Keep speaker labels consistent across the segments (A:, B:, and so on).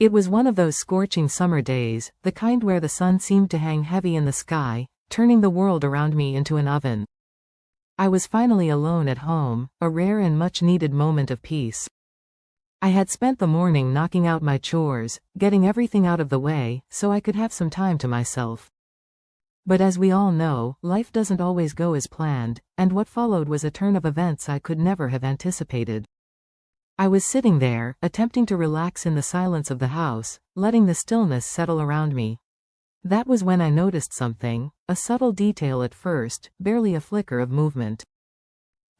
A: It was one of those scorching summer days, the kind where the sun seemed to hang heavy in the sky, turning the world around me into an oven. I was finally alone at home, a rare and much-needed moment of peace. I had spent the morning knocking out my chores, getting everything out of the way, so I could have some time to myself. But as we all know, life doesn't always go as planned, and what followed was a turn of events I could never have anticipated. I was sitting there, attempting to relax in the silence of the house, letting the stillness settle around me. That was when I noticed something, a subtle detail at first, barely a flicker of movement.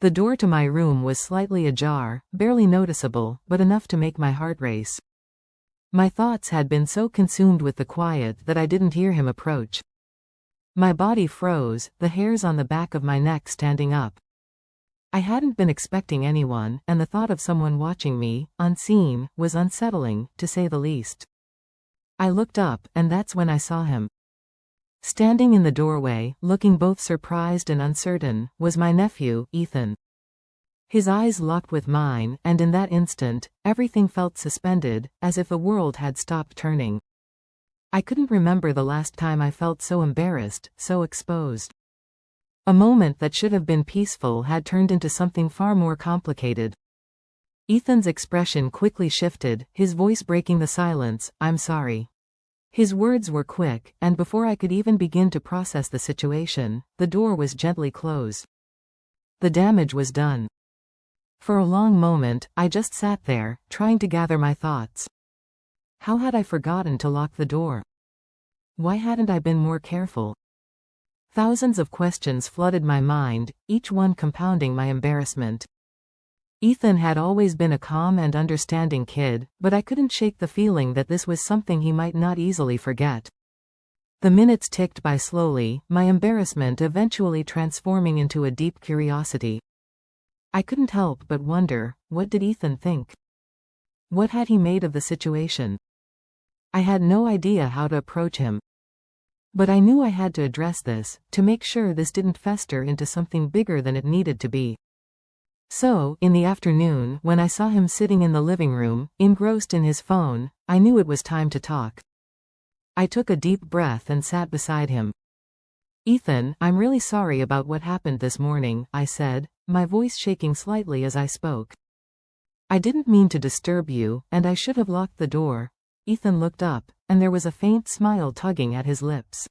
A: The door to my room was slightly ajar, barely noticeable, but enough to make my heart race. My thoughts had been so consumed with the quiet that I didn't hear him approach. My body froze, the hairs on the back of my neck standing up. I hadn't been expecting anyone, and the thought of someone watching me, unseen, was unsettling, to say the least. I looked up, and that's when I saw him. Standing in the doorway, looking both surprised and uncertain, was my nephew, Ethan. His eyes locked with mine, and in that instant, everything felt suspended, as if the world had stopped turning. I couldn't remember the last time I felt so embarrassed, so exposed. A moment that should have been peaceful had turned into something far more complicated. Ethan's expression quickly shifted, his voice breaking the silence. "I'm sorry." His words were quick, and before I could even begin to process the situation, the door was gently closed. The damage was done. For a long moment, I just sat there, trying to gather my thoughts. How had I forgotten to lock the door? Why hadn't I been more careful? Thousands of questions flooded my mind, each one compounding my embarrassment. Ethan had always been a calm and understanding kid, but I couldn't shake the feeling that this was something he might not easily forget. The minutes ticked by slowly, my embarrassment eventually transforming into a deep curiosity. I couldn't help but wonder, what did Ethan think? What had he made of the situation? I had no idea how to approach him. But I knew I had to address this, to make sure this didn't fester into something bigger than it needed to be. So, in the afternoon, when I saw him sitting in the living room, engrossed in his phone, I knew it was time to talk. I took a deep breath and sat beside him. "Ethan, I'm really sorry about what happened this morning," I said, my voice shaking slightly as I spoke. "I didn't mean to disturb you, and I should have locked the door." Ethan looked up, and there was a faint smile tugging at his lips.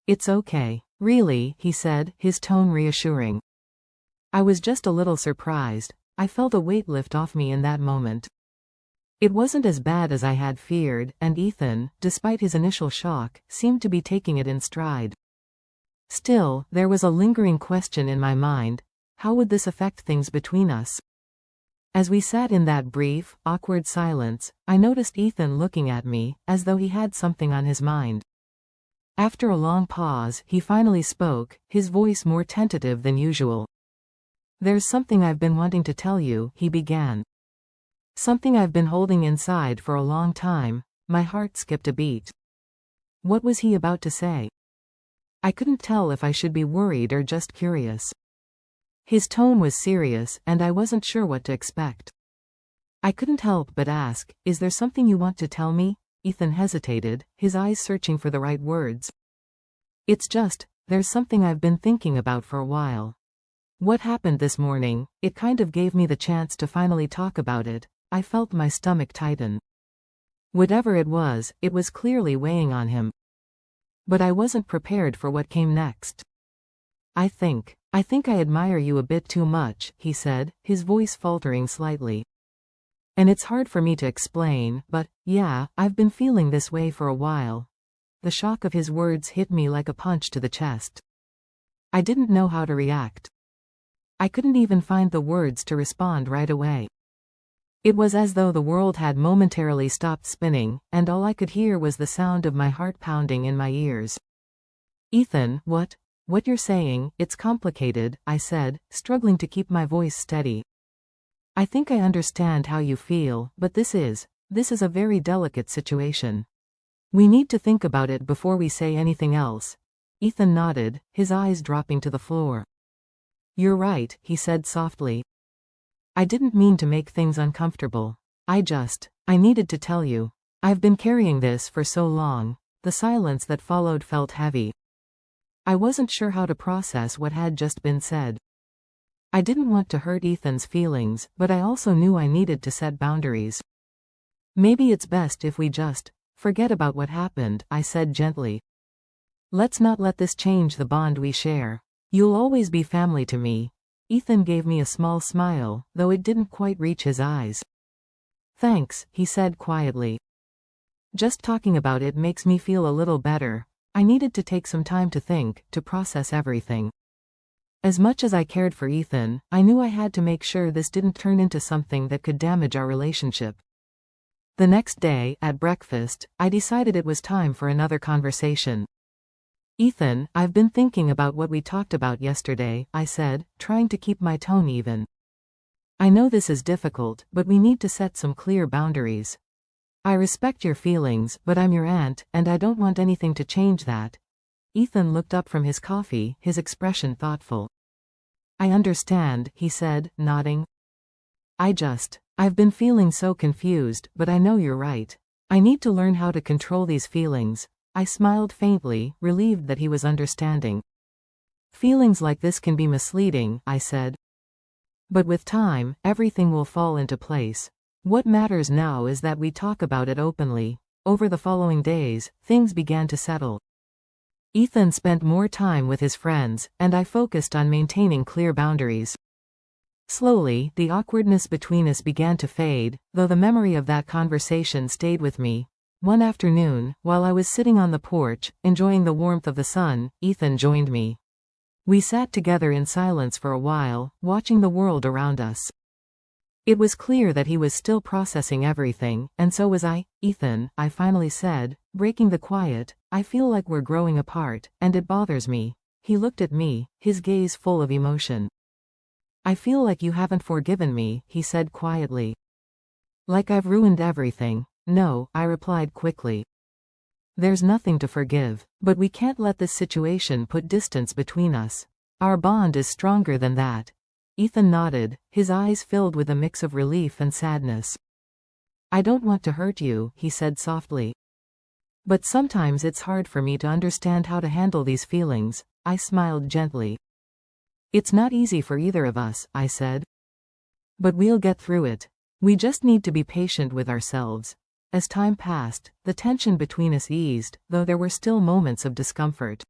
A: "It's okay. Really," he said, his tone reassuring. I was just a little surprised. I felt a weight lift off me in that moment. It wasn't as bad as I had feared, and Ethan, despite his initial shock, seemed to be taking it in stride. Still, there was a lingering question in my mind. How would this affect things between us? As we sat in that brief, awkward silence, I noticed Ethan looking at me, as though he had something on his mind. After a long pause, he finally spoke, his voice more tentative than usual. "There's something I've been wanting to tell you," he began. "Something I've been holding inside for a long time." My heart skipped a beat. What was he about to say? I couldn't tell if I should be worried or just curious. His tone was serious, and I wasn't sure what to expect. I couldn't help but ask, "Is there something you want to tell me?" Ethan hesitated, his eyes searching for the right words. There's something I've been thinking about for a while. What happened this morning, it kind of gave me the chance to finally talk about it." I felt my stomach tighten. Whatever it was clearly weighing on him. But I wasn't prepared for what came next. I think I admire you a bit too much," he said, his voice faltering slightly. "And it's hard for me to explain, but, yeah, I've been feeling this way for a while." The shock of his words hit me like a punch to the chest. I didn't know how to react. I couldn't even find the words to respond right away. It was as though the world had momentarily stopped spinning, and all I could hear was the sound of my heart pounding in my ears. "Ethan, what you're saying, it's complicated," I said, struggling to keep my voice steady. "I think I understand how you feel, but this is a very delicate situation. We need to think about it before we say anything else." Ethan nodded, his eyes dropping to the floor. "You're right," he said softly. "I didn't mean to make things uncomfortable. I needed to tell you. I've been carrying this for so long. The silence that followed felt heavy. I wasn't sure how to process what had just been said. I didn't want to hurt Ethan's feelings, but I also knew I needed to set boundaries. Maybe it's best if we just forget about what happened, I said gently. Let's not let this change the bond we share. You'll always be family to me. Ethan gave me a small smile, though it didn't quite reach his eyes. Thanks, he said quietly. Just talking about it makes me feel a little better. I needed to take some time to think, to process everything. As much as I cared for Ethan, I knew I had to make sure this didn't turn into something that could damage our relationship. The next day, at breakfast, I decided it was time for another conversation. Ethan, I've been thinking about what we talked about yesterday, I said, trying to keep my tone even. I know this is difficult, but we need to set some clear boundaries. I respect your feelings, but I'm your aunt, and I don't want anything to change that. Ethan looked up from his coffee, his expression thoughtful. I understand, he said, nodding. I've been feeling so confused, but I know you're right. I need to learn how to control these feelings. I smiled faintly, relieved that he was understanding. Feelings like this can be misleading, I said. But with time, everything will fall into place. What matters now is that we talk about it openly. Over the following days, things began to settle. Ethan spent more time with his friends, and I focused on maintaining clear boundaries. Slowly, the awkwardness between us began to fade, though the memory of that conversation stayed with me. One afternoon, while I was sitting on the porch, enjoying the warmth of the sun, Ethan joined me. We sat together in silence for a while, watching the world around us. It was clear that he was still processing everything, and so was I. Ethan, I finally said, breaking the quiet, I feel like we're growing apart, and it bothers me. He looked at me, his gaze full of emotion. I feel like you haven't forgiven me, he said quietly. Like I've ruined everything. No, I replied quickly. There's nothing to forgive, but we can't let this situation put distance between us. Our bond is stronger than that. Ethan nodded, his eyes filled with a mix of relief and sadness. I don't want to hurt you, he said softly. But sometimes it's hard for me to understand how to handle these feelings. I smiled gently. It's not easy for either of us, I said. But we'll get through it. We just need to be patient with ourselves. As time passed, the tension between us eased, though there were still moments of discomfort.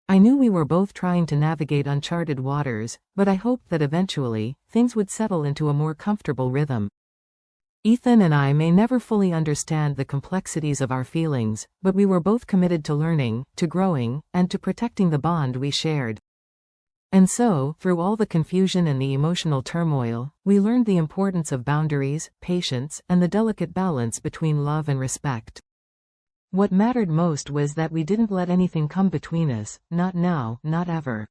A: I knew we were both trying to navigate uncharted waters, but I hoped that eventually, things would settle into a more comfortable rhythm. Ethan and I may never fully understand the complexities of our feelings, but we were both committed to learning, to growing, and to protecting the bond we shared. And so, through all the confusion and the emotional turmoil, we learned the importance of boundaries, patience, and the delicate balance between love and respect. What mattered most was that we didn't let anything come between us, not now, not ever.